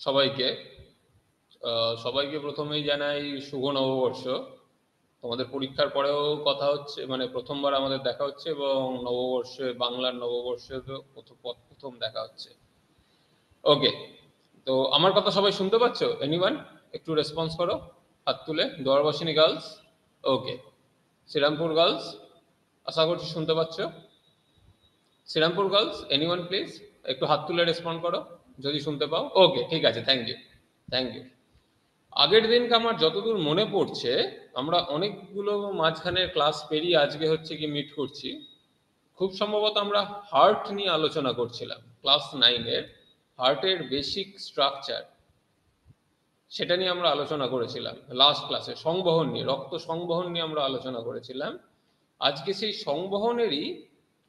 সবাইকে সবাইকে প্রথমেই জানাই শুভ নববর্ষ। তোমাদের পরীক্ষার পরেও কথা হচ্ছে, মানে প্রথমবার আমাদের দেখা হচ্ছে, এবং নববর্ষে, বাংলার নববর্ষে তো প্রথম দেখা হচ্ছে। ওকে, তো আমার কথা সবাই শুনতে পাচ্ছ? এনিওয়ান একটু রেসপন্স করো, হাত তুলে। দোয়ারবাসিনী গার্লস, ওকে। শ্রীরামপুর গার্লস, আশা করছি শুনতে পাচ্ছ। শ্রীরামপুর গার্লস, এনিওয়ান প্লিজ একটু হাত তুলে রেসপন্ড করো যদি শুনতে পাও। ওকে, ঠিক আছে, থ্যাংক ইউ, থ্যাংক ইউ। আগের দিনকে আমার যতদূর মনে পড়ছে, আমরা অনেকগুলো মাঝখানের ক্লাস পেরিয়ে আজকে হচ্ছে কি মিট করছি। খুব সম্ভবত আমরা হার্ট নিয়ে আলোচনা করছিলাম, ক্লাস 9-এর হার্টের বেসিক স্ট্রাকচার, সেটা নিয়ে আমরা আলোচনা করেছিলাম লাস্ট ক্লাসে। সংবহন নিয়ে, রক্ত সংবহন নিয়ে আমরা আলোচনা করেছিলাম। আজকে সেই সংবহনেরই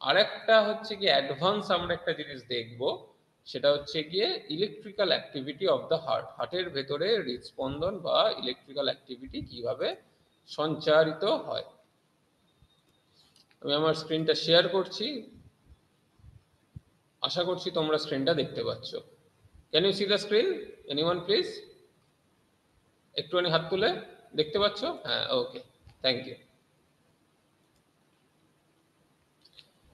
আরেকটা হচ্ছে কি অ্যাডভান্স আমরা একটা জিনিস দেখব, সেটা হচ্ছে গিয়ে electrical activity of the heart. হার্টের ভেতরে হৃদস্পন্দন বা ইলেকট্রিক্যাল অ্যাক্টিভিটি কিভাবে সঞ্চারিত হয়। আমি আমার স্ক্রিনটা শেয়ার করছি, আশা করছি তোমরা স্ক্রিনটা দেখতে পাচ্ছ। Can you see the screen? Anyone please একটুখানি হাত তুলে। দেখতে পাচ্ছ? হ্যাঁ, ওকে, থ্যাংক ইউ।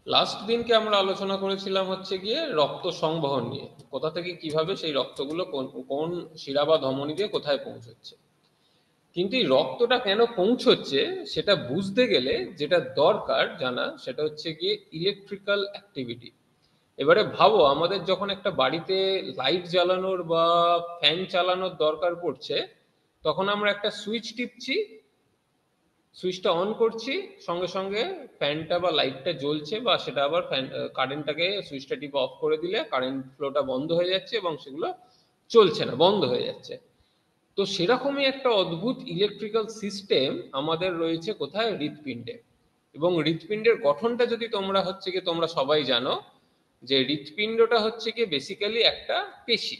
লাস্ট দিনকে আমরা আলোচনা করেছিলাম হচ্ছে গিয়ে রক্ত সংবহন নিয়ে, কোথা থেকে কিভাবে সেই রক্তগুলো কোন শিরা বা ধমনী দিয়ে কোথায় পৌঁছচ্ছে। কিন্তু এই রক্তটা কেন পৌঁছচ্ছে সেটা বুঝতে গেলে যেটা দরকার জানা, সেটা হচ্ছে গিয়ে ইলেকট্রিক্যাল অ্যাক্টিভিটি। এবারে ভাবো, আমাদের যখন একটা বাড়িতে লাইট জ্বালানোর বা ফ্যান চালানোর দরকার পড়ছে, তখন আমরা একটা সুইচ টিপছি, সুইচটা অন করছি, সঙ্গে সঙ্গে ফ্যানটা বা লাইটটা জ্বলছে, বা সেটা আবার কারেন্টটাকে সুইচটা টিপে অফ করে দিলে কারেন্ট ফ্লোটা বন্ধ হয়ে যাচ্ছে এবং সেগুলো চলছে না, বন্ধ হয়ে যাচ্ছে। তো সেরকমই একটা অদ্ভুত ইলেকট্রিক্যাল সিস্টেম আমাদের রয়েছে কোথায়? হৃৎপিণ্ডে। এবং হৃৎপিণ্ডের গঠনটা যদি তোমরা হচ্ছে কি তোমরা সবাই জানো যে হৃৎপিণ্ডটা হচ্ছে কি বেসিক্যালি একটা পেশি,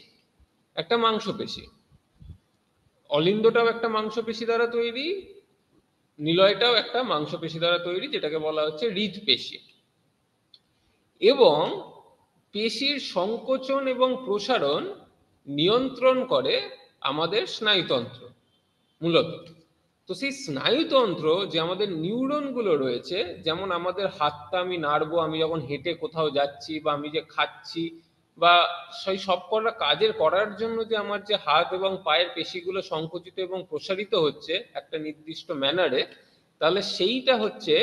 একটা মাংসপেশি। অলিন্দটাও একটা মাংসপেশি দ্বারা তৈরি, নিলয়টাও একটা মাংসপেশি দ্বারা তৈরি, যেটাকে বলা হচ্ছে হৃৎপেশি। এবং পেশির সংকোচন এবং প্রসারণ নিয়ন্ত্রণ করে আমাদের স্নায়ুতন্ত্র মূলত। তো সেই স্নায়ুতন্ত্র যে আমাদের নিউরনগুলো রয়েছে, যেমন আমাদের হাতটা আমি নাড়বো, আমি যখন হেঁটে কোথাও যাচ্ছি, বা আমি যে খাচ্ছি, বা সেই সব কটা কাজের করার জন্য যে আমার যে হাত এবং পায়ের পেশিগুলো সংকুচিত এবং প্রসারিত হচ্ছে একটা নির্দিষ্ট ম্যানারে, তাহলে সেইটা হচ্ছে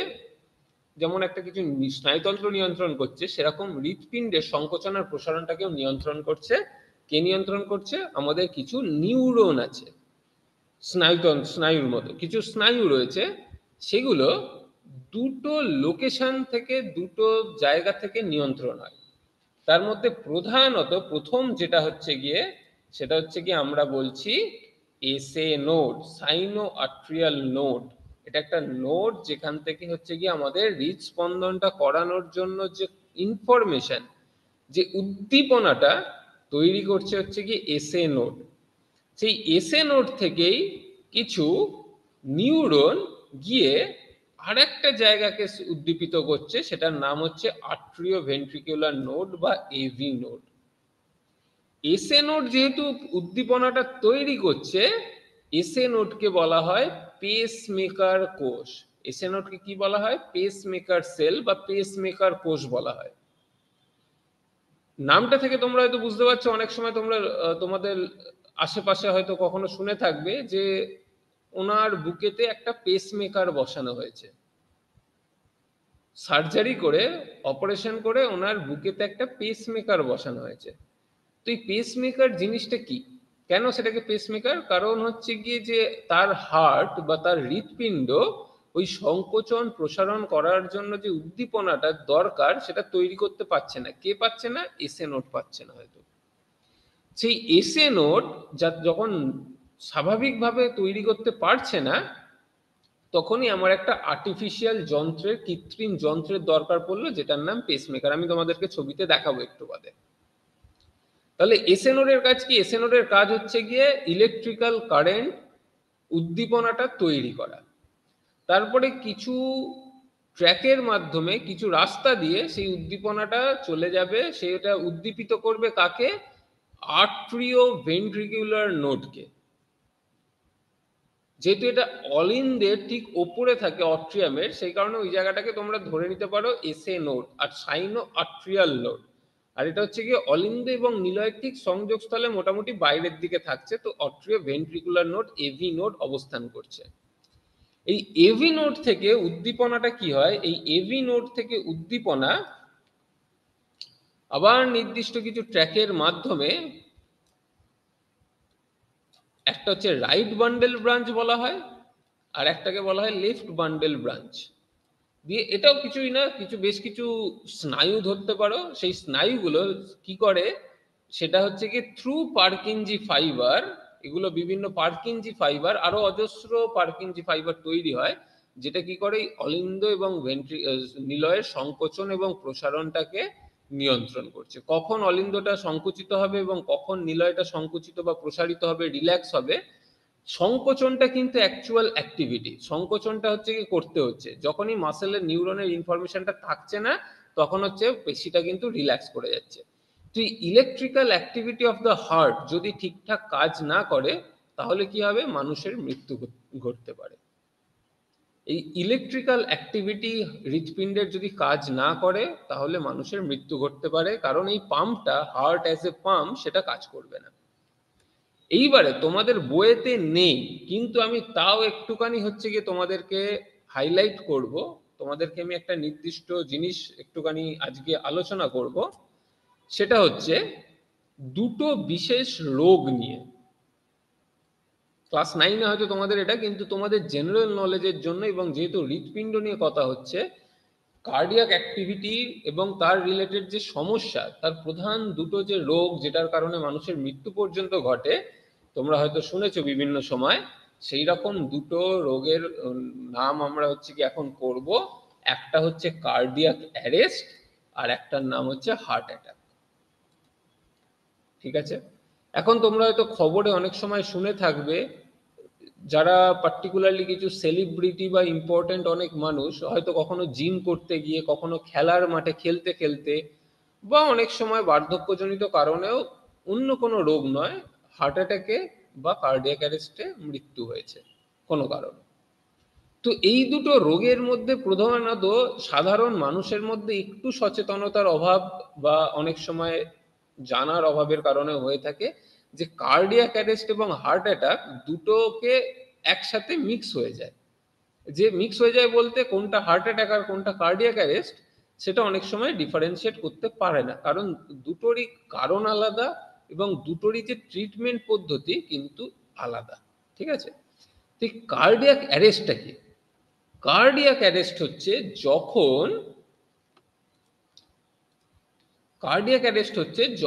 যেমন একটা কিছু স্নায়ুতন্ত্র নিয়ন্ত্রণ করছে, সেরকম হৃৎপিণ্ডের সংকোচন আর প্রসারণটাকেও নিয়ন্ত্রণ করছে। কে নিয়ন্ত্রণ করছে? আমাদের কিছু নিউরন আছে স্নায়ুর মতো কিছু স্নায়ু রয়েছে, সেগুলো দুটো লোকেশন থেকে, দুটো জায়গা থেকে নিয়ন্ত্রণ হয়। তার মধ্যে প্রধানত প্রথম যেটা হচ্ছে গিয়ে, সেটা হচ্ছে গিয়ে আমরা বলছি এসএ নোড, সাইনো আর্ট্রিয়াল নোড। এটা একটা নোড যেখান থেকে হচ্ছে গিয়ে আমাদের হৃদস্পন্দনটা করানোর জন্য যে ইনফরমেশন, যে উদ্দীপনাটা তৈরি করছে হচ্ছে গিয়ে এসএ নোড। সেই এসএ নোড থেকেই কিছু নিউরন গিয়ে আরেকটা জায়গাকে উদ্দীপিত করছে, সেটার নাম হচ্ছে আর্ট্রিও ভেন্ট্রিকুলার নোড বা এভি নোড। এসএ নোড যেহেতু উদ্দীপনাটা তৈরি করছে, এসএ নোডকে বলা হয় পেসমেকার কোষ। এসএ নোডকে কি বলা হয়? পেসমেকার সেল বা পেসমেকার কোষ বলা হয়। নামটা থেকে তোমরা হয়তো বুঝতে পারছো, অনেক সময় তোমরা তোমাদের আশেপাশে হয়তো কখনো শুনে থাকবে যে ওনার বুকেতে একটা পেসমেকার বসানো হয়েছে, সার্জারি করে, অপারেশন করে ওনার বুকেতে একটা পেসমেকার বসানো হয়েছে। তো এই পেসমেকার জিনিসটা কি, কেন সেটাকে পেসমেকার? কারণ হচ্ছে গিয়ে যে তার হার্ট বা তার হৃৎপিণ্ড ওই সংকোচন প্রসারণ করার জন্য যে উদ্দীপনাটা দরকার সেটা তৈরি করতে পারছে না। কে পাচ্ছে না? এসএ নোড পাচ্ছে না হয়তো। সেই এসএ নোড যখন স্বাভাবিকভাবে তৈরি করতে পারছে না, তখনই আমার একটা আর্টিফিশিয়াল যন্ত্রের, কৃত্রিম যন্ত্রের দরকার পড়লো, যেটার নাম পেসমেকার। আমি তোমাদেরকে ছবিতে দেখাবো একটু বাদে। তাহলে এসএ নোডের কাজ কি? এসএ নোডের কাজ হচ্ছে গিয়ে ইলেকট্রিক্যাল কারেন্ট উদ্দীপনাটা তৈরি করা। তারপরে কিছু ট্র্যাকের মাধ্যমে, কিছু রাস্তা দিয়ে সেই উদ্দীপনাটা চলে যাবে, সেটা উদ্দীপিত করবে কাকে? আর্ট্রিওভেন্ট্রিকুলার নোডকে। যেহেতু এটা অলিন্দের ঠিক ওপরে থাকে অট্রিয়ামের, সেই কারণে ওই জায়গাটাকে তোমরা ধরে নিতে পারো এসএ নোড, আর সাইনো আর্ট্রিয়াল নোড। আর এটা হচ্ছে গিয়ে অলিন্দ এবং নিলয়ের ঠিক সংযোগস্থলে মোটামুটি বাইরের দিকে থাকছে, তো অট্রিও ভেন্ট্রিকুলার নোড এভি নোড অবস্থান করছে। এই এভি নোড থেকে উদ্দীপনাটা কি হয়, এই এভি নোড থেকে উদ্দীপনা আবার নির্দিষ্ট কিছু ট্র্যাকের মাধ্যমে, একটা হচ্ছে রাইট বান্ডেল ব্রাঞ্চ বলা হয়, আর একটাকে বলা হয় লেফট বান্ডেল ব্রাঞ্চ দিয়ে। এটাও কিছুই না, বেশ কিছু স্নায়ু ধরতে পারো। সেই স্নায়ুগুলো কি করে, সেটা হচ্ছে কি থ্রু পার্কিনজি ফাইবার, এগুলো বিভিন্ন পার্কিনজি ফাইবার, আরো অজস্র পার্কিনজি ফাইবার তৈরি হয়, যেটা কি করে অলিন্দ এবং নিলয়ের সংকোচন এবং প্রসারণটাকে নিয়ন্ত্রণ করছে। কখন অলিন্দটা সংকুচিত হবে এবং কখন নিলয়টা সংকুচিত বা প্রসারিত হবে, রিল্যাক্স হবে, সংকোচনটা কিন্তু অ্যাকচুয়াল অ্যাক্টিভিটি। সংকোচনটা হচ্ছে কি করতে হচ্ছে যখনই মাসেলের নিউরনের ইনফরমেশনটা থাকছে না, তখন হচ্ছে পেশিটা কিন্তু রিল্যাক্স করে যাচ্ছে। তো electrical activity of the heart যদি ঠিকঠাক কাজ না করে, তাহলে কি হবে, মানুষের মৃত্যু ঘটতে পারে। এই ইলেকট্রিক্যাল অ্যাক্টিভিটি হৃৎপিণ্ডের যদি কাজ না করে, তাহলে মানুষের মৃত্যু ঘটতে পারে, কারণ এই পাম্পটা, হার্ট অ্যাজ এ পাম্প, সেটা কাজ করবে না। এইবারে তোমাদের বইয়েতে নেই, কিন্তু আমি তাও একটুখানি হচ্ছে গিয়ে তোমাদেরকে হাইলাইট করব, তোমাদেরকে আমি একটা নির্দিষ্ট জিনিস একটুখানি আজকে আলোচনা করব। সেটা হচ্ছে দুটো বিশেষ রোগ নিয়ে। ক্লাস 9-এ হয়তো তোমাদের এটা, কিন্তু তোমাদের জেনারেল নলেজের জন্য, এবং যেহেতু হৃৎপিণ্ড নিয়ে কথা হচ্ছে, কার্ডিয়াক অ্যাক্টিভিটি এবং তার রিলেটেড যে সমস্যা, তার প্রধান দুটো যে রোগ যেটার কারণে মানুষের মৃত্যু পর্যন্ত ঘটে, তোমরা হয়তো শুনেছো বিভিন্ন সময়, সেই রকম দুটো রোগের নাম আমরা হচ্ছে কি এখন করব। একটা হচ্ছে কার্ডিয়াক অ্যারেস্ট, আর একটার নাম হচ্ছে হার্ট অ্যাটাক। ঠিক আছে? এখন তোমরা হয়তো খবরে অনেক সময় শুনে থাকবে, যারা পার্টিকুলারলি কিছু সেলিব্রিটি বা ইম্পর্টেন্ট অনেক মানুষ হয়তো কখনো জিম করতে গিয়ে, কখনো খেলার মাঠে খেলতে খেলতে, বা অনেক সময় বার্ধক্যজনিত কারণেও, অন্য কোনো রোগ নয়, হার্ট অ্যাটাকে বা কার্ডিয়াক অ্যারেস্টে মৃত্যু হয়েছে কোনো কারণে। তো এই দুটো রোগের মধ্যে প্রধানত সাধারণ মানুষের মধ্যে একটু সচেতনতার অভাব, বা অনেক সময় জানার অভাবের কারণে হয়ে থাকে, যে কার্ডিয়াক অ্যারেস্ট এবং হার্ট অ্যাটাক দুটোকে একসাথে মিক্স হয়ে যায়। যে মিক্স হয়ে যায় বলতে, কোনটা হার্ট অ্যাটাক আর কোনটা কার্ডিয়াক অ্যারেস্ট, সেটা অনেক সময় ডিফারেন্সিয়েট করতে পারে না, কারণ দুটোরই কারণ আলাদা এবং দুটোরই যে ট্রিটমেন্ট পদ্ধতি কিন্তু আলাদা। ঠিক আছে? তো কার্ডিয়াক অ্যারেস্টটা কি? কার্ডিয়াক অ্যারেস্ট হচ্ছে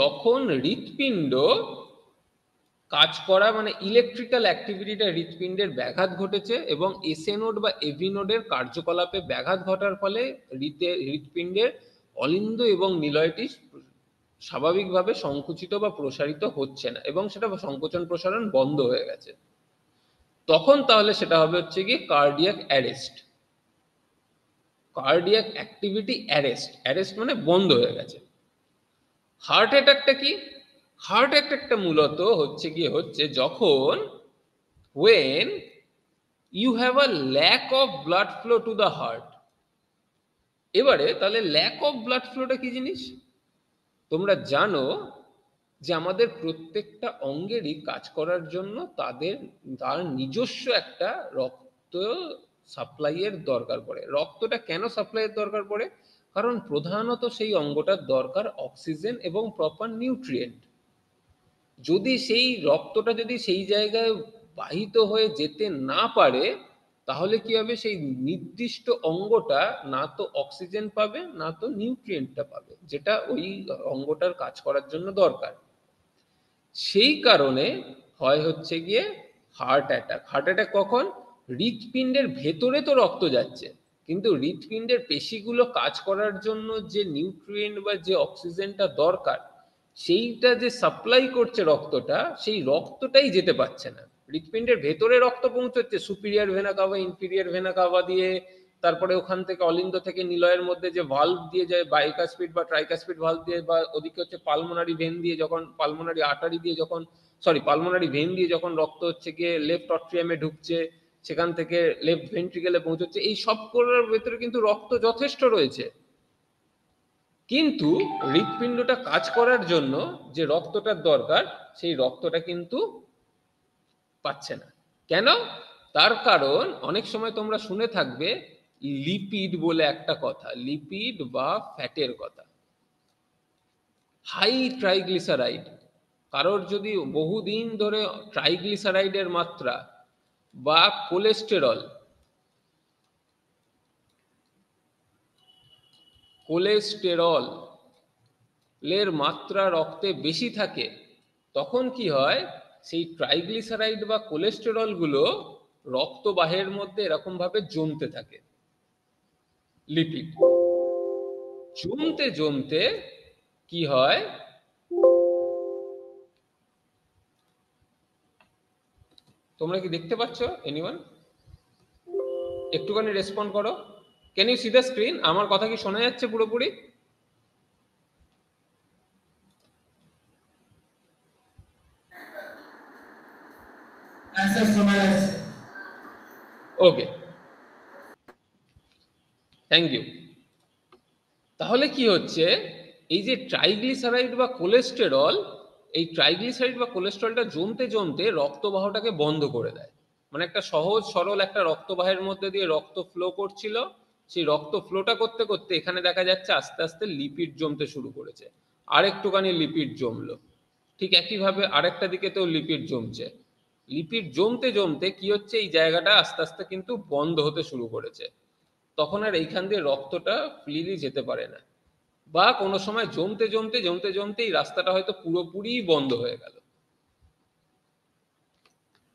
যখন হৃৎপিণ্ড কাজ করা, মানে ইলেকট্রিক্যাল অ্যাক্টিভিটিটা হৃৎপিণ্ডের ব্যাঘাত ঘটেছে, এবং এসএ নোড বা এভি নোডের কার্যকলাপে ব্যাঘাত ঘটার ফলে হৃৎপিণ্ডের অলিন্দ এবং নিলয়টি স্বাভাবিকভাবে সংকুচিত বা প্রসারিত হচ্ছে না, এবং সেটা সংকোচন প্রসারণ বন্ধ হয়ে গেছে, তখন তাহলে সেটা হবে হচ্ছে কি cardiac arrest. Cardiac activity arrest মানে বন্ধ হয়ে গেছে। হার্ট অ্যাটাকটা কি? হার্ট অ্যাটাকটা মূলত হচ্ছে যখন when you have a lack of blood flow to the heart। এবারে তাহলে ল্যাক অফ ব্লাড ফ্লোটা কি জিনিস? তোমরা জানো যে আমাদের প্রত্যেকটা অঙ্গেরই কাজ করার জন্য তার নিজস্ব একটা রক্ত সাপ্লাইয়ের দরকার পড়ে। রক্তটা কেন সাপ্লাইয়ের দরকার পড়ে? কারণ প্রধানত সেই অঙ্গটার দরকার অক্সিজেন এবং প্রপার নিউট্রিয়েন্ট। যদি সেই রক্তটা যদি সেই জায়গায় বাহিত হয়ে যেতে না পারে, তাহলে কি হবে, সেই নির্দিষ্ট অঙ্গটা না তো অক্সিজেন পাবে, না তো নিউট্রিয়েন্টটা পাবে, যেটা ওই অঙ্গটার কাজ করার জন্য দরকার। সেই কারণে হচ্ছে গিয়ে হার্ট অ্যাটাক। হার্ট অ্যাটাক কখন? হৃৎপিণ্ডের ভেতরে তো রক্ত যাচ্ছে, কিন্তু হৃৎপিণ্ডের পেশিগুলো কাজ করার জন্য যে নিউট্রিয়েন্ট বা যে অক্সিজেনটা দরকার, সেইটা যে সাপ্লাই করছে রক্তটা, সেই রক্তটাই যেতে পারছে না। হৃৎপিণ্ডের ভেতরে রক্ত পৌঁছচ্ছে superior vena CAVA, inferior vena CAVA দিয়ে, তারপরে ওখান থেকে অলিন্দ থেকে নিলয়ের মধ্যে যে ভালভ দিয়ে যায়, বাইকাসপিড বা ট্রাইকাসপিড ভালভ দিয়ে, বা ওদিকে হচ্ছে পালমোনারি ভেন দিয়ে যখন, পালমোনারি আর্টারি দিয়ে যখন, পালমোনারি ভেন দিয়ে যখন রক্ত হচ্ছে গিয়ে লেফট অট্রিয়ামে ঢুকছে, সেখান থেকে লেফট ভেন্ট্রিকেলে পৌঁছচ্ছে, এই সবগুলোর ভেতরে কিন্তু রক্ত যথেষ্ট রয়েছে। কিন্তু হৃৎপিণ্ডটা কাজ করার জন্য যে রক্তটার দরকার, সেই রক্তটা কিন্তু পাচ্ছে না। কেন? তার কারণ অনেক সময় তোমরা শুনে থাকবে লিপিড বলে একটা কথা, লিপিড বা ফ্যাটের কথা। হাই ট্রাইগ্লিসারাইড, কারোর যদি বহুদিন ধরে ট্রাইগ্লিসারাইডের মাত্রা বা কোলেস্টেরল এর মাত্রা রক্তে বেশি থাকে, তখন কি হয়, সেই ট্রাইগ্লিসারাইড বা কোলেস্টেরল গুলো রক্তবাহের মধ্যে এরকম ভাবে জমতে থাকে। লিপিড জমতে জমতে কি হয়, তোমরা কি দেখতে পাচ্ছ? এনিওয়ান একটুখানি রেসপন্ড করো। Can you see the screen? আমার কথা কি শোনা যাচ্ছে পুরোপুরি? Okay, thank you. তাহলে কি হচ্ছে, এই যে ট্রাইগ্লিসারাইড বা কোলেস্টেরল, এই ট্রাইগ্লিসারাইড বা কোলেস্টেরলটা জমতে জমতে রক্তবাহটাকে বন্ধ করে দেয়। মানে একটা সহজ সরল একটা রক্তবাহের মধ্যে দিয়ে রক্ত ফ্লো করছিল, সেই রক্ত ফ্লোটা করতে করতে এখানে দেখা যাচ্ছে আস্তে আস্তে লিপিড জমতে শুরু করেছে, আর একটুখানি লিপিড জমলো, ঠিক একইভাবে আরেকটা দিকেতেও লিপিড জমছে। লিপিড জমতে জমতে কি হচ্ছে, এই জায়গাটা আস্তে আস্তে কিন্তু বন্ধ হতে শুরু করেছে। তখন আর এইখান দিয়ে রক্তটা ফ্রিলি যেতে পারে না, বা কোনো সময় জমতে জমতে জমতে জমতে এই রাস্তাটা হয়তো পুরোপুরি বন্ধ হয়ে গেল।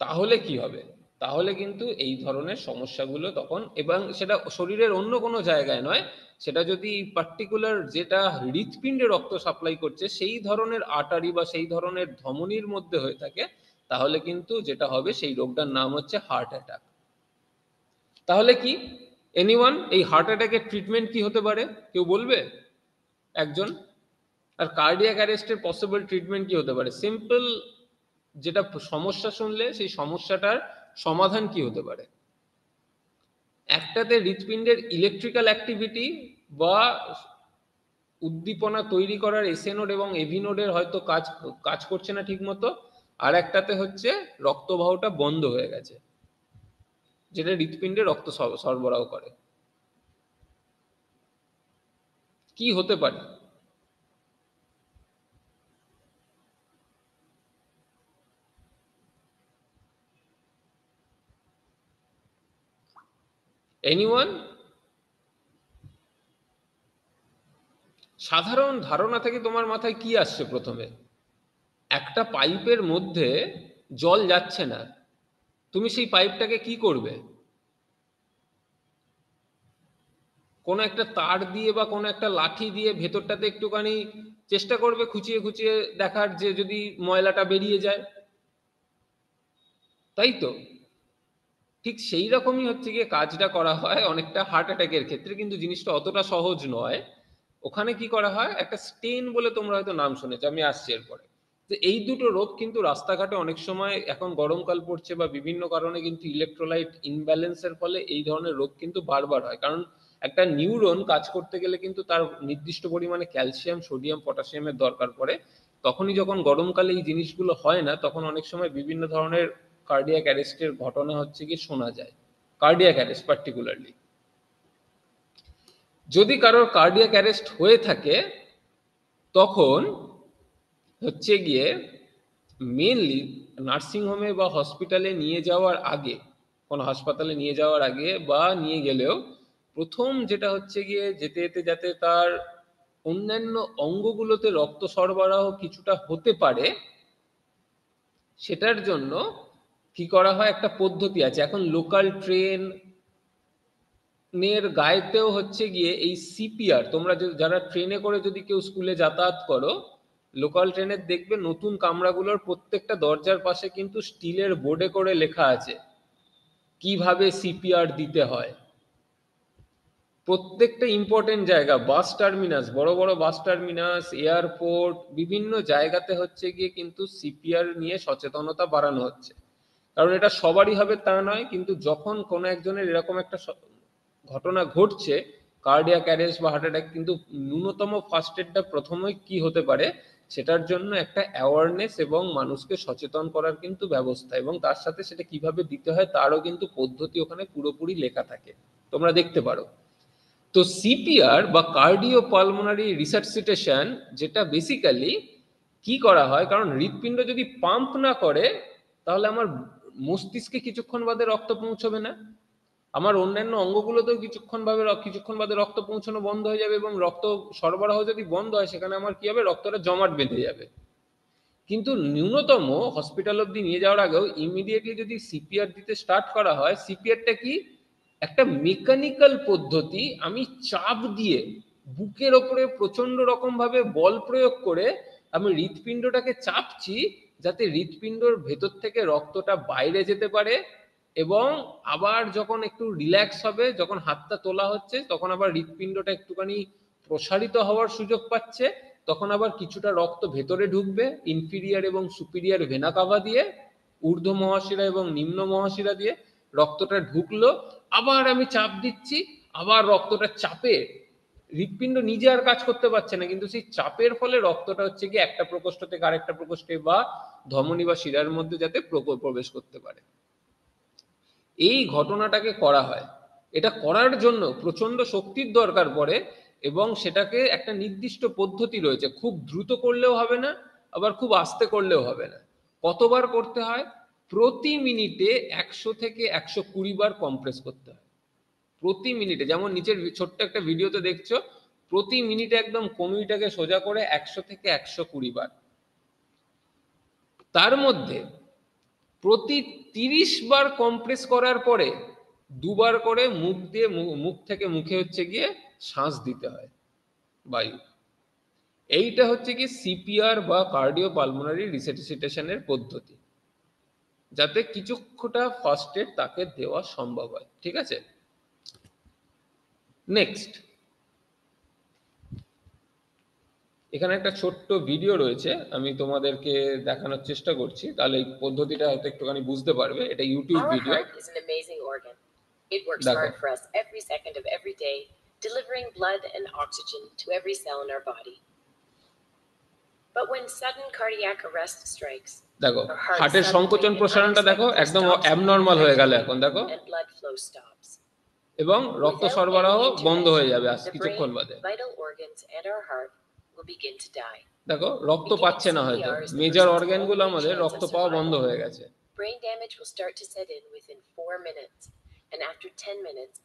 তাহলে কি হবে? তাহলে কিন্তু এই ধরনের সমস্যাগুলো তখন, এবং সেটা শরীরের অন্য কোনো জায়গায় নয়, সেটা যদি পার্টিকুলার যেটা হৃৎপিণ্ডে রক্ত সাপ্লাই করছে সেই ধরনের আর্টারি বা সেই ধরনের ধমনির মধ্যে হয়ে থাকে, তাহলে কিন্তু যেটা হবে সেই রোগটার নাম হচ্ছে হার্ট অ্যাটাক। তাহলে কি এনিওয়ান, এই হার্ট অ্যাটাকের ট্রিটমেন্ট কি হতে পারে? কেউ বলবে একজন? আর কার্ডিয়াক অ্যারেস্টের পসিবল ট্রিটমেন্ট কি হতে পারে? সিম্পল যেটা সমস্যা শুনলে সেই সমস্যাটার সমাধান কি হতে পারে? একটাতে হৃৎপিণ্ডের ইলেকট্রিক্যাল অ্যাক্টিভিটি বা উদ্দীপনা তৈরি করার এসএ নোড এবং এভি নোডের হয়তো কাজ করছে না ঠিক মতো, আর একটাতে হচ্ছে রক্তবাহটা বন্ধ হয়ে গেছে, যেটা হৃৎপিণ্ডে রক্ত সরবরাহ করে। কি হতে পারে? এনিওয়ান? সাধারণ ধারণা থেকে তোমার মাথায় কি আসছে প্রথমে? একটা পাইপের মধ্যে জল যাচ্ছে না, তুমি সেই পাইপটাকে কি করবে? কোনো একটা তার দিয়ে বা কোনো একটা লাঠি দিয়ে ভেতরটাতে একটুখানি চেষ্টা করবে খুঁচিয়ে খুঁচিয়ে দেখার, যে যদি ময়লাটা বেরিয়ে যায়, তাই তো? ঠিক সেই রকমই হচ্ছে গিয়ে কাজটা করা হয় অনেকটা হার্ট অ্যাটাকের ক্ষেত্রে, কিন্তু জিনিসটা অতটা সহজ নয়। ওখানে কি করা হয়, একটা স্টেন বলে তোমরা হয়তো নাম শুনেছো, আমি আসছি এরপরে। তো এই দুটো রোগ কিন্তু রাস্তাঘাটে অনেক সময়, এখন গরমকাল পড়ছে বা বিভিন্ন কারণে কিন্তু ইলেকট্রোলাইট ইনব্যালেন্সের ফলে এই ধরনের রোগ কিন্তু বারবার হয়। কারণ একটা নিউরন কাজ করতে গেলে কিন্তু তার নির্দিষ্ট পরিমাণে ক্যালসিয়াম, সোডিয়াম, পটাশিয়ামের দরকার পড়ে। তখনই যখন গরমকালে এই জিনিসগুলো হয় না, তখন অনেক সময় বিভিন্ন ধরনের কার্ডিয়াক অ্যারেস্টের ঘটনা হচ্ছে কি শোনা যায়। কার্ডিয়াক অ্যারেস্ট পার্টিকুলারলি, যদি কারোর কার্ডিয়াক অ্যারেস্ট হয়ে থাকে, তখন হচ্ছে গিয়ে মেনলি নার্সিংহোমে বা হসপিটালে নিয়ে যাওয়ার আগে, কোনো হাসপাতালে নিয়ে যাওয়ার আগে বা নিয়ে গেলেও, প্রথম যেটা হচ্ছে গিয়ে যেতে যেতে যাতে তার অন্যান্য অঙ্গগুলোতে রক্ত সরবরাহ কিছুটা হতে পারে, সেটার জন্য কি করা হয়, একটা পদ্ধতি আছে। এখন লোকাল ট্রেন এর গায়েতেও হচ্ছে গিয়ে এই সিপিআর, তোমরা যারা ট্রেনে করে যদি কেউ স্কুলে যাতায়াত করো, লোকাল ট্রেনের দেখবে নতুন কামরাগুলোর প্রত্যেকটা দরজার পাশে কিন্তু স্টিলের বোর্ডে করে লেখা আছে কিভাবে সিপিআর দিতে হয়। প্রত্যেকটা ইম্পর্টেন্ট জায়গা, বাস টার্মিনাস, বড় বড় বাস টার্মিনাস, এয়ারপোর্ট, বিভিন্ন জায়গাতে হচ্ছে গিয়ে কিন্তু সিপিআর নিয়ে সচেতনতা বাড়ানো হচ্ছে। কারণ এটা সবারই হবে তা নয়, কিন্তু যখন কোনো একজনের এরকম একটা ঘটনা ঘটছে, কার্ডিয়াক অ্যারেস্ট বা হার্ট অ্যাটাক, কিন্তু ন্যূনতম ফার্স্ট এডটা প্রথমে কি হতে পারে সেটার জন্য একটা অ্যাওয়ারনেস এবং মানুষকে সচেতন করার কিন্তু ব্যবস্থা, এবং তার সাথে সেটা কিভাবে দিতে হয় তারও কিন্তু পদ্ধতি ওখানে পুরোপুরি লেখা থাকে, তোমরা দেখতে পারো। তো সিপিআর বা কার্ডিও পালমোনারি রিসাসিটেশন, যেটা বেসিক্যালি কি করা হয়, কারণ হৃৎপিণ্ড যদি পাম্প না করে তাহলে আমার মস্তিষ্কে কিছুক্ষণ বাদে রক্ত পৌঁছবে না, আমার অন্যান্য অঙ্গগুলোতেও কিছুক্ষণ বাদে রক্ত পৌঁছানো বন্ধ হয়ে যাবে, এবং রক্ত সরবরাহ যদি বন্ধ হয় সেখানে আমার কি হবে, রক্তটা জমাট বেঁধে যাবে। কিন্তু ন্যূনতম হসপিটাল অব্দি নিয়ে যাওয়ার আগেও ইমিডিয়েটলি যদি সিপিআর দিতে স্টার্ট করা হয়, সিপিআরটা কি একটা মেকানিক্যাল পদ্ধতি, আমি চাপ দিয়ে বুকের ওপরে প্রচন্ড রকম ভাবে বল প্রয়োগ করে আমি হৃৎপিণ্ডটাকে চাপছি, যাতে হৃৎপিণ্ডর ভেতর থেকে রক্তটা বাইরে যেতে পারে, এবং আবার যখন একটু রিল্যাক্স হবে, যখন হাতটা তোলা হচ্ছে তখন আবার হৃৎপিণ্ডটা একটুখানি প্রসারিত হওয়ার সুযোগ পাচ্ছে, তখন আবার কিছুটা রক্ত ভেতরে ঢুকবে ইনফিরিয়ার এবং সুপিরিয়ার ভেনা কাভা দিয়ে, ঊর্ধ্ব মহাশিরা এবং নিম্ন মহাশিরা দিয়ে রক্তটা ঢুকলো, আবার আমি চাপ দিচ্ছি, আবার রক্তটা চাপে, হৃৎপিণ্ড নিজে আর কাজ করতে পারছে না, কিন্তু সেই চাপের ফলে রক্তটা হচ্ছে কি একটা প্রকোষ্ঠ থেকে আরেকটা প্রকোষ্ঠে বা ধমনী বা শিরার মধ্যে যাতে প্রবেশ করতে পারে, এই ঘটনাটাকে করা হয়। এটা করার জন্য প্রচন্ড শক্তির দরকার পড়ে, এবং সেটাকে একটা নির্দিষ্ট পদ্ধতি রয়েছে, খুব দ্রুত করলেও হবে না, আবার খুব আস্তে করলেও হবে না। কতবার করতে হয়? প্রতি মিনিটে 100 থেকে 120 বার কম্প্রেস করতে হয়। প্রতি মিনিটে, যেমন নিচের ছোট্ট একটা ভিডিওতে দেখছো, প্রতি মিনিটে একদম কনুইটাকে সোজা করে 100 থেকে 120 বার। তার মধ্যে প্রতি 30 বার কম্প্রেস করার পরে 2 বার করে মুখ থেকে মুখে হচ্ছে গিয়ে শ্বাস দিতে হয় বায়ু। এইটা হচ্ছে কি সিপিআর বা কার্ডিও পালমোনারি রিসাসিটেশনের পদ্ধতি, যাতে কিছুটা ফার্স্ট এড তাকে দেওয়া সম্ভব হয়। ঠিক আছে, নেক্সট এখানে একটা ছোট্ট ভিডিও রয়েছে, আমি তোমাদেরকে দেখানোর চেষ্টা করছি, তাহলে এই পদ্ধতিটা হয়তো একটুখানি বুঝতে পারবে। এটা YouTube video. It works hard for us every second of every day, delivering blood and oxygen to every cell in our body. But when sudden cardiac arrest strikes, দেখো হার্টের সংকোচন প্রসারণটা দেখো একদম অ্যাবনর্মাল হয়ে গেল এখন, দেখো, and blood flow stops. এবং রক্ত সরবরাহ বন্ধ হয়ে যাবে আজ কিছুক্ষণ বাদে। Vital organs and our heart will begin to die. দেখো রক্ত পাচ্ছে না, হয়তো মেজর অর্গানগুলো আমাদের রক্ত পাওয়া বন্ধ হয়ে গেছে। Brain damage will start to set in within 4 minutes, and after 10 minutes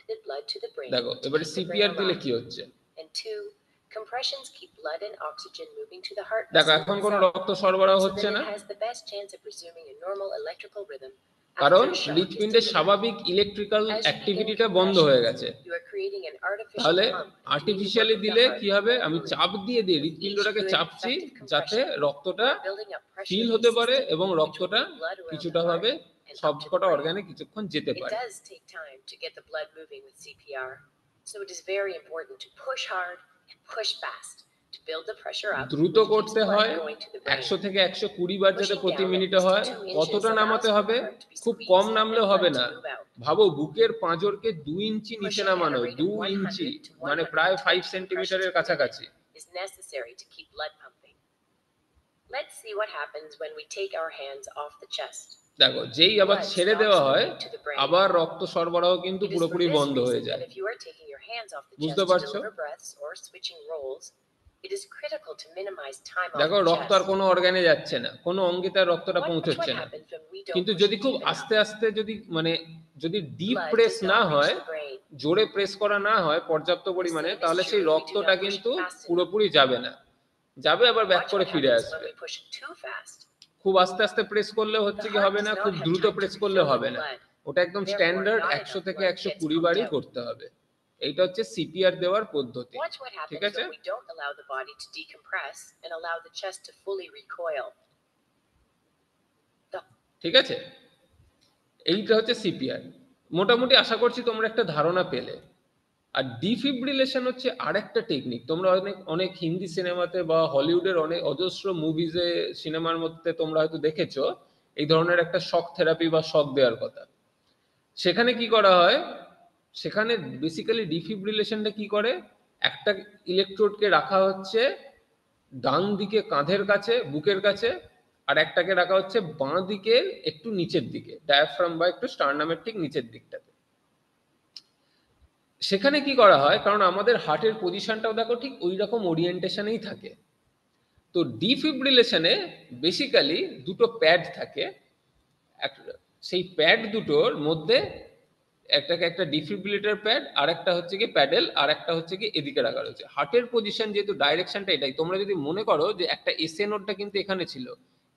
the blood to the brain. দেখো এবারে সিপিআর দিলে কি হচ্ছে, and 2 compressions keep blood and oxygen moving to the heart. দেখো এখন কোনো রক্ত সরবরাহ হচ্ছে না, has the best chance of resuming a normal electrical rhythm, কারণ হৃৎপিণ্ডের স্বাভাবিক ইলেকট্রিক্যাল অ্যাক্টিভিটিটা বন্ধ হয়ে গেছে। তাহলে আর্টিফিশিয়ালি দিলে কি হবে, আমি চাপ দিয়ে দিয়ে হৃৎপিণ্ডটাকে চাপছি যাতে রক্তটা ফিল হতে পারে এবং রক্তটা কিছুটা ভাবে সবকটা অর্গানে কিছুক্ষণ যেতে পারে। It does take time to get the blood moving with CPR, so it is very important to push hard and push fast to build the pressure up. দ্রুত করতে হয়, 100 থেকে 120 বার যাতে প্রতি মিনিটে হয়। কতটা নামাতে হবে? খুব কম নামলেও হবে না। ভাবো বুকের পাঁজরকে 2 ইঞ্চি নিচে নামানো, 2 ইঞ্চি মানে প্রায় 5 সেন্টিমিটারের কাছাকাছি। is necessary to keep blood pumping. Let's see what happens when we take our hands off the chest. দেখো যেই আবার ছেড়ে দেওয়া হয় আবার রক্ত সরবরাহ কিন্তু পুরোপুরি বন্ধ হয়ে যায়। বুঝতে পারছো? দেখো রক্ত আর কোনো অর্গানে যাচ্ছে না, কোনো অঙ্গে তার রক্তটা পৌঁছচ্ছে না। কিন্তু যদি খুব আস্তে আস্তে যদি ডিপ প্রেস না হয়, জোরে প্রেস করা না হয় পর্যাপ্ত পরিমাণে, তাহলে সেই রক্তটা কিন্তু পুরোপুরি যাবে না, যাবে আবার ব্যাক করে ফিরে আসবে। খুব আস্তে আস্তে প্রেস করলে হচ্ছে কি হবে না, খুব দ্রুত প্রেস করলে হবে না, ওটা একদম স্ট্যান্ডার্ড 100 থেকে 120 বারই করতে হবে। এইটা হচ্ছে সিপিআর দেওয়ার পদ্ধতি। ঠিক আছে, ঠিক আছে, এইটা হচ্ছে সিপিআর। মোটামুটি আশা করছি তোমরা একটা ধারণা পেলে। আর ডিফিব্রিলেশন হচ্ছে আরেকটা টেকনিক। তোমরা অনেক অনেক হিন্দি সিনেমাতে বা হলিউডের অনেক অজস্র মুভিজে সিনেমার মধ্যে তোমরা হয়তো দেখেছো এই ধরনের একটা শক থেরাপি বা শক দেওয়ার কথা। সেখানে কি করা হয়, সেখানে বেসিক্যালি ডিফিব্রিলেশনটা কি করে, একটা ইলেকট্রোডকে রাখা হচ্ছে ডান দিকে কাঁধের কাছে, বুকের কাছে, আর একটাকে রাখা হচ্ছে বাঁ দিকের একটু নিচের দিকে, ডায়াফ্রাম বা একটু স্টার্নামের ঠিক নিচের দিকটাতে। সেখানে কি করা হয়, কারণ আমাদের হার্টের পজিশনটাও দেখো ঠিক ওই রকম ওরিয়েন্টেশনেই থাকে। তো ডিফিব্রিলেশনে বেসিক্যালি দুটো প্যাড থাকে, সেই প্যাড দুটোর মধ্যে একটাকে একটা ডিফিব্রিলেটর প্যাড, আর একটা হচ্ছে কি প্যাডেল, আর একটা হচ্ছে কি এদিকে রাখা রয়েছে। হার্টের পজিশন যেহেতু ডাইরেকশনটা এটাই, তোমরা যদি মনে করো যে একটা এসএ নোডটা কিন্তু এখানে ছিল,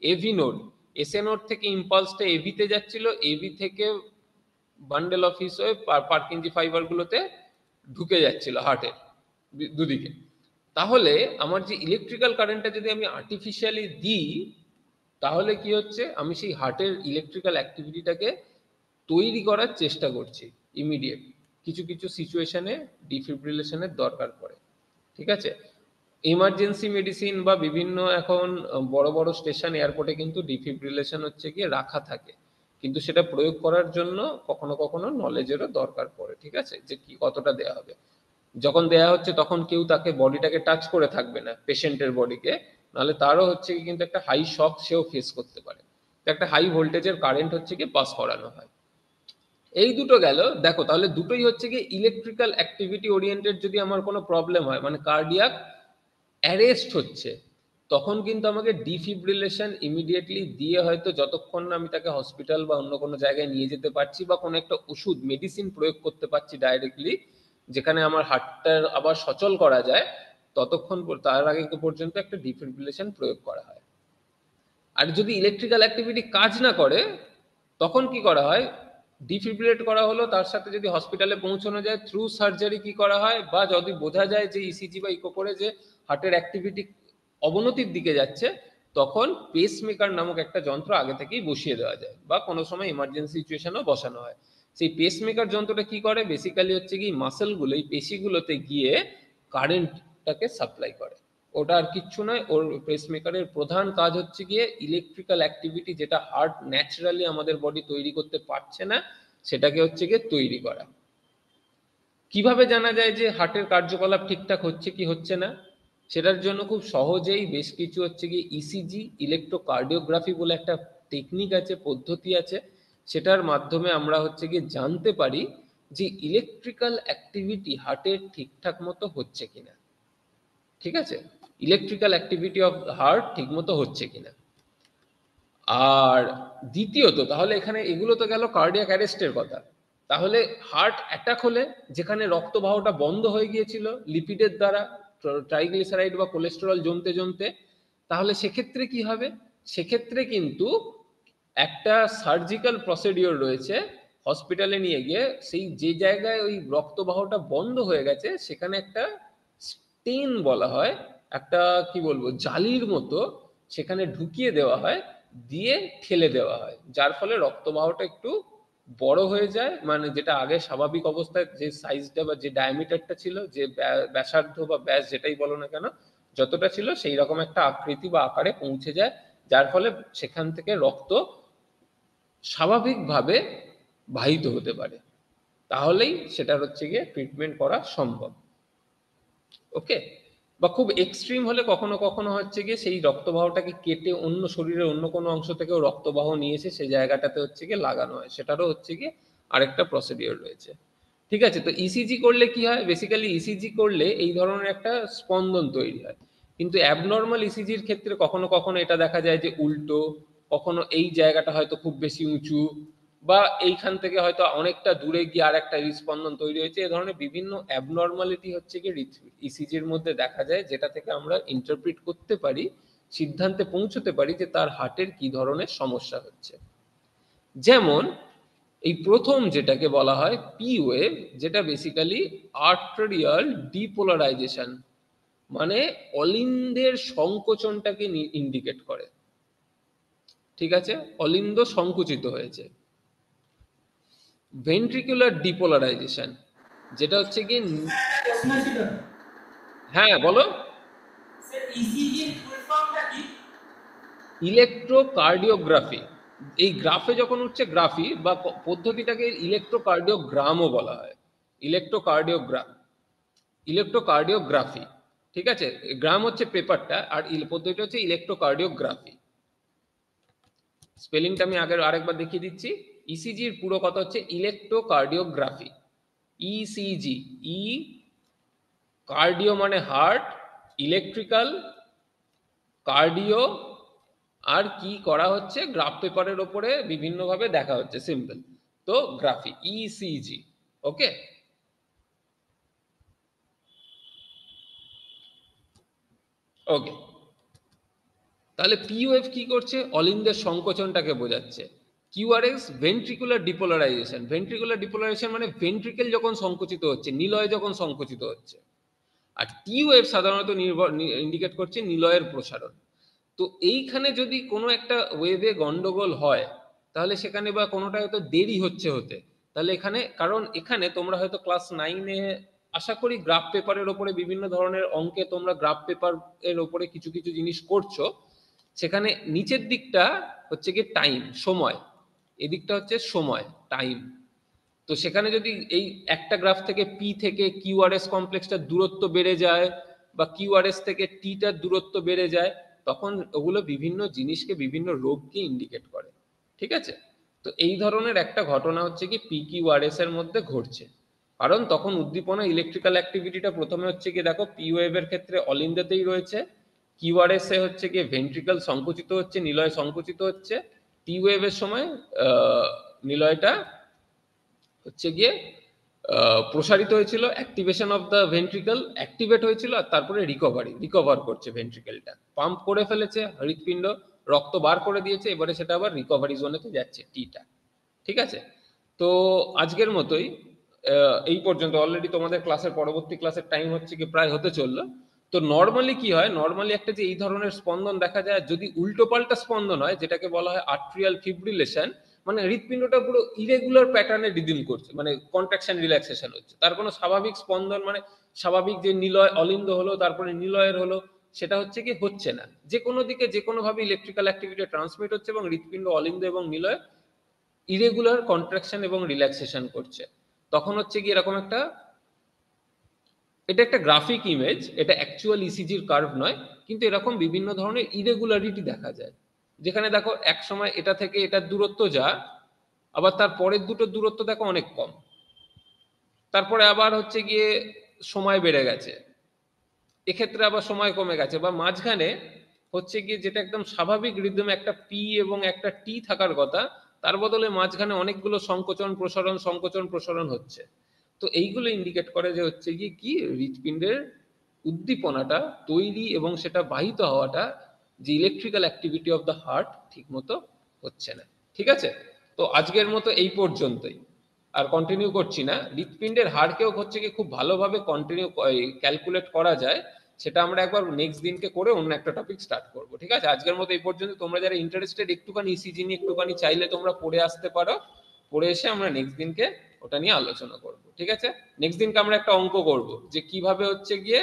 এভি নোড, এসএ নোড থেকে ইম্পালসটা এভিতে যাচ্ছিল, এভি থেকে বান্ডেল অফ হিস হয়ে পার্কিনজি ফাইবার গুলোতে ঢুকে যাচ্ছিল হার্টের দুদিকে। তাহলে আমার যে ইলেকট্রিক্যাল কারেন্টটা যদি আমি আর্টিফিশিয়ালি দিই, তাহলে কি হচ্ছে, আমি সেই হার্টের ইলেকট্রিক্যাল অ্যাক্টিভিটিটাকে তৈরি করার চেষ্টা করছি ইমিডিয়েট। কিছু কিছু সিচুয়েশনে ডিফিব্রিলেশনের দরকার পড়ে, ঠিক আছে। ইমার্জেন্সি মেডিসিন বা বিভিন্ন এখন বড় বড় স্টেশন এয়ারপোর্টে কিন্তু ডিফিব্রিলেশন হচ্ছে গিয়ে রাখা থাকে, কিন্তু সেটা প্রয়োগ করার জন্য কখনো কখনো নলেজেরও দরকার পড়ে, ঠিক আছে, যে কি কতটা দেয়া হবে। যখন দেয়া হচ্ছে তখন কেউ তাকে বডিটাকে টাচ করে থাকবে না, পেশেন্টের বডিকে, নাহলে তারও হচ্ছে কি কিন্তু একটা হাই শক সেও ফেস করতে পারে। তো একটা হাই ভোল্টেজের কারেন্ট হচ্ছে কি পাস করানো হয়। এই দুটো গেল, দেখো তাহলে দুটোই হচ্ছে কি ইলেকট্রিক্যাল অ্যাক্টিভিটি ওরিয়েন্টেড। যদি আমার কোনো প্রবলেম হয়, মানে কার্ডিয়াক অ্যারেস্ট হচ্ছে, তখন কিন্তু আমাকে ডিফিব্রিলেশন ইমিডিয়েটলি দিয়ে হয়তো যতক্ষণ না আমি তাকে হসপিটাল বা অন্য কোনো জায়গায় নিয়ে যেতে পারছি বা কোনো একটা ওষুধ মেডিসিন প্রয়োগ করতে পারছি ডাইরেক্টলি, যেখানে আমার হার্টটার আবার সচল করা যায়, ততক্ষণ তার আগে পর্যন্ত একটা ডিফিব্রিলেশন প্রয়োগ করা হয়। আর যদি ইলেকট্রিক্যাল অ্যাক্টিভিটি কাজ না করে, তখন কি করা হয়, ডিফিব্রিলেট করা হলো, তার সাথে যদি হসপিটালে পৌঁছানো যায় থ্রু সার্জারি কি করা হয়, বা যদি বোঝা যায় যে ইসিজি বা ইকো করে যে হার্টের অ্যাক্টিভিটি অবনতির দিকে যাচ্ছে, তখন পেসমেকার নামক একটা যন্ত্র আগে থেকেই বসিয়ে দেওয়া যায়, বা কোনো সময় ইমার্জেন্সি সিচুয়েশনও বসানো হয়। সেই পেসমেকার যন্ত্রটা কি করে, বেসিক্যালি হচ্ছে কি মাসেলগুলো, এই পেশিগুলোতে গিয়ে কারেন্টটাকে সাপ্লাই করে। ওটা আর কিচ্ছু নয়, ওর পেসমেকারের প্রধান কাজ হচ্ছে গিয়ে ইলেকট্রিক্যাল অ্যাক্টিভিটি যেটা হার্ট ন্যাচারালি আমাদের বডি তৈরি করতে পারছে না, সেটাকে হচ্ছে গিয়ে তৈরি করা। কিভাবে জানা যায় যে হার্টের কার্যকলাপ ঠিকঠাক হচ্ছে কি হচ্ছে না, সেটার জন্য খুব সহজেই বেশ কিছু হচ্ছে গিয়ে ইসিজি, ইলেকট্রোকার্ডিওগ্রাফি বলে একটা টেকনিক আছে, পদ্ধতি আছে, সেটার মাধ্যমে আমরা হচ্ছে গিয়ে জানতে পারি যে ইলেকট্রিক্যাল অ্যাক্টিভিটি হার্টের ঠিকঠাক মতো হচ্ছে কিনা, ঠিক আছে, ইলেকট্রিক্যাল অ্যাক্টিভিটি অফ হার্ট ঠিকমতো হচ্ছে কিনা। আর দ্বিতীয়ত, তাহলে এখানে এগুলো তো গেল কার্ডিয়াক অ্যারেস্টের কথা। তাহলে হার্ট অ্যাটাক হলে, যেখানে রক্তবাহটা বন্ধ হয়ে গিয়েছিল লিপিডের দ্বারা, ট্রাইগ্লিসারাইড বা কোলেস্টেরল জমতে জমতে, তাহলে সেক্ষেত্রে কি হবে, সেক্ষেত্রে কিন্তু একটা সার্জিক্যাল প্রসিডিওর রয়েছে, হসপিটালে নিয়ে গিয়ে সেই যে জায়গায় ওই রক্তবাহটা বন্ধ হয়ে গেছে সেখানে একটা স্টেন বলা হয়, একটা কি বলবো জালির মতো সেখানে ঢুকিয়ে দেওয়া হয়, দিয়ে ঠেলে দেওয়া হয়, যার ফলে রক্তবাহটা একটু বড় হয়ে যায়, মানে যেটা আগে স্বাভাবিক অবস্থায় যে সাইজটা বা যে ডায়ামিটারটা ছিল, যে ব্যাসার্ধ বা ব্যাস যেটাই বলো না কেন, যতটা ছিল সেই রকম একটা আকৃতি বা আকারে পৌঁছে যায়, যার ফলে সেখান থেকে রক্ত স্বাভাবিকভাবে বাহিত হতে পারে। তাহলেই সেটা হচ্ছে গিয়ে ট্রিটমেন্ট করা সম্ভব। ওকে। বা খুব এক্সট্রিম হলে কখনো কখনো হচ্ছে গিয়ে সেই রক্তবাহটাকে কেটে অন্য শরীরের অন্য কোনো অংশ থেকেও রক্তবাহ নিয়ে এসে সেই জায়গাটাতে হচ্ছে গিয়ে লাগানো হয়, সেটারও হচ্ছে গিয়ে আরেকটা প্রসিডিওর রয়েছে। ঠিক আছে, তো ইসিজি করলে কি হয়, বেসিক্যালি ইসিজি করলে এই ধরনের একটা স্পন্দন তৈরি হয়, কিন্তু অ্যাবনর্মাল ইসিজির ক্ষেত্রে কখনো কখনো এটা দেখা যায় যে উল্টো, কখনো এই জায়গাটা হয়তো খুব বেশি উঁচু, বা এইখান থেকে হয়তো অনেকটা দূরে গিয়ে আর একটা হৃদস্পন্দন তৈরি হয়েছে। এ ধরনের বিভিন্ন অ্যাবনর্মালিটি হচ্ছে কি ইসিজির মধ্যে দেখা যায়, যেটা থেকে আমরা ইন্টারপ্রিট করতে পারি, সিদ্ধান্তে পৌঁছতে পারি যে তার হার্টের কি ধরনের সমস্যা হচ্ছে। যেমন এই প্রথম যেটাকে বলা হয় পি ওয়েভ, যেটা বেসিক্যালি আর্টেরিয়াল ডিপোলারাইজেশন, মানে অলিন্দের সংকোচনটাকে ইন্ডিকেট করে, ঠিক আছে, অলিন্দ সংকুচিত হয়েছে। ভেন্ট্রিকুলার ডিপোলারাইজেশন যেটা হচ্ছে কি, প্রশ্ন ছিল হ্যাঁ বলো। স্যার ইসিজি এর ফুল ফর্মটা কি? ইলেকট্রোকার্ডিওগ্রাফি। এই গ্রাফে যখন উঠছে গ্রাফি বা পদ্ধতিটাকে ইলেকট্রোকার্ডিওগ্রামও বলা হয়। ইলেকট্রোকার্ডিওগ্রাম, ইলেকট্রোকার্ডিওগ্রাফি, ঠিক আছে। গ্রাম হচ্ছে পেপারটা, আর পদ্ধতিটা হচ্ছে ইলেকট্রোকার্ডিওগ্রাফি। স্পেলিংটা আমি আগের আরেকবার দেখিয়ে দিচ্ছি। ইসিজির পুরো কথা হচ্ছে ইলেকট্রোকার্ডিওগ্রাফি। ইসিজি, ই কার্ডিও মানে হার্ট, ইলেকট্রিক্যাল, কার্ডিও, আর কি করা হচ্ছে গ্রাফ পেপারের ওপরে বিভিন্নভাবে দেখা হচ্ছে, সিম্পল। তো গ্রাফি, ইসিজি। ওকে, ওকে। তাহলে পিওএফ কি করছে? অলিন্দের সংকোচনটাকে বোঝাচ্ছে। QRS ventricular depolarisation. Ventricular depolarisation মানে ভেন্ট্রিকেল যখন সংকুচিত হচ্ছে, নিলয় যখন সংকুচিত হচ্ছে। আর টিওএফ সাধারণত ইন্ডিকেট করছে নিলয়ের প্রসারণ। তো এইখানে যদি কোনো একটা ওয়েভে গন্ডগোল হয়, তাহলে সেখানে বা কোনোটা হয়তো দেরি হচ্ছে হতে, তাহলে এখানে, কারণ এখানে তোমরা হয়তো ক্লাস 9-এ আশা করি গ্রাফ পেপারের ওপরে বিভিন্ন ধরনের অঙ্কে তোমরা গ্রাফ পেপার এর ওপরে কিছু কিছু জিনিস করছো। সেখানে নিচের দিকটা হচ্ছে কি টাইম, সময়, এদিকটা হচ্ছে সময়, টাইম। তো সেখানে যদি এই একটা গ্রাফ থেকে পি থেকে কিউআরএস কমপ্লেক্সটার দূরত্ব বেড়ে যায়, বা কিউআরএস থেকে টিটার দূরত্ব বেড়ে যায়, তখন ওগুলো বিভিন্ন জিনিসকে, বিভিন্ন রোগকে ইন্ডিকেট করে, ঠিক আছে। তো এই ধরনের একটা ঘটনা হচ্ছে কি পি কিউআরএস এর মধ্যে ঘটছে। কারণ তখন উদ্দীপনা, ইলেকট্রিক্যাল অ্যাক্টিভিটিটা প্রথমে হচ্ছে কি, দেখো পি ওয়েভের ক্ষেত্রে অলিন্দেতেই রয়েছে, কিউআরএস এ হচ্ছে কি ভেন্ট্রিকল সংকুচিত হচ্ছে, নিলয় সংকুচিত হচ্ছে। টি ওয়েভের সময় নিলয়টা হচ্ছে গিয়ে প্রসারিত হয়েছিল, activation of the ventricle activate হয়েছিল, আর তারপরে রিকভার করছে ভেন্ট্রিকলটা, পাম্প করে ফেলেছে হৃৎপিণ্ড, রক্ত বার করে দিয়েছে, এবারে সেটা আবার রিকভারি জোনেতে যাচ্ছে টিটা, ঠিক আছে। তো আজকের মতোই এই পর্যন্ত। অলরেডি তোমাদের ক্লাসের পরবর্তী ক্লাসের টাইম হচ্ছে কি প্রায় হতে চললো। তো নর্মালি কি হয়, নর্মালি একটা যে এই ধরনের স্পন্দন দেখা যায়, যদি উল্টোপাল্টা স্পন্দন হয়, যেটাকে বলা হয় আর্ট্রিয়াল ফিব্রিলেশন, মানে হৃৎপিণ্ডটা পুরো ইরেগুলার প্যাটার্নে রিদিম করছে, মানে কন্ট্রাকশন রিল্যাক্সেশন হচ্ছে, তার কোনো স্বাভাবিক স্পন্দন, মানে স্বাভাবিক যে নিলয় অলিন্দ হলো তারপরে নিলয়ের হলো, সেটা হচ্ছে কি হচ্ছে না। যে কোনো দিকে যে কোনো ভাবে ইলেকট্রিক্যাল অ্যাক্টিভিটি ট্রান্সমিট হচ্ছে, এবং হৃৎপিণ্ড অলিন্দ এবং নিলয় ইরেগুলার কন্ট্রাকশন এবং রিল্যাক্সেশন করছে। তখন হচ্ছে কি এরকম একটা, এটা একটা গ্রাফিক ইমেজ, এটা অ্যাকচুয়াল ইসিজির কার্ভ নয়, কিন্তু এরকম বিভিন্ন ধরনের ইরেগুলারিটি দেখা যায়, যেখানে দেখো এক সময় এটা থেকে এটার দূরত্ব যা, আবার তার পরের দুটোর দূরত্ব দেখো অনেক কম, তারপরে আবার হচ্ছে গিয়ে সময় বেড়ে গেছে, এক্ষেত্রে আবার সময় কমে গেছে, বা মাঝখানে হচ্ছে গিয়ে যেটা একদম স্বাভাবিক রিদমে একটা পি এবং একটা টি থাকার কথা, তার বদলে মাঝখানে অনেকগুলো সংকোচন প্রসারণ হচ্ছে। তো এইগুলো ইন্ডিকেট করে যে হচ্ছে গিয়ে কি হৃৎপিণ্ডের উদ্দীপনাটা তৈরি এবং সেটা বাহিত হওয়াটা, যে electrical activity of the heart ঠিক মতো হচ্ছে না, ঠিক আছে। তো আজকের মতো এই পর্যন্তই, আর কন্টিনিউ করছি না। হৃৎপিণ্ডের হারকেও হচ্ছে কি খুব ভালোভাবে কন্টিনিউ ক্যালকুলেট করা যায়, সেটা আমরা একবার নেক্সট দিনকে করে অন্য একটা টপিক স্টার্ট করবো, ঠিক আছে। আজকের মতো এই পর্যন্ত। তোমরা যারা ইন্টারেস্টেড একটুখানি ইসিজি নিয়ে একটুখানি চাইলে তোমরা পড়ে আসতে পারো, পড়ে এসে আমরা নেক্সট দিনকে ওটা নিয়ে আলোচনা করব, ঠিক আছে। নেক্সট দিনকে আমরা একটা অঙ্ক করব, যে কিভাবে হচ্ছে গিয়ে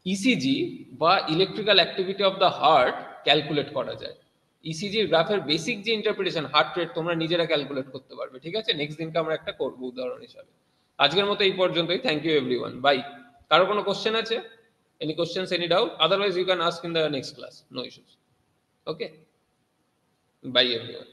ইসিজি বা electrical activity of the heart calculate করা যায়। ইসিজির গ্রাফের বেসিক যে ইন্টারপ্রিটেশন, হার্ট রেট তোমরা নিজেরা ক্যালকুলেট করতে পারবে, ঠিক আছে। নেক্সট দিনকে আমরা একটা করবো উদাহরণ হিসাবে। আজকের মতো এই পর্যন্তই। Thank you everyone, bye. কারো কোনো কোশ্চেন আছে? Any questions, any doubt? Otherwise you can ask in the next class, no issues. Okay, bye everyone.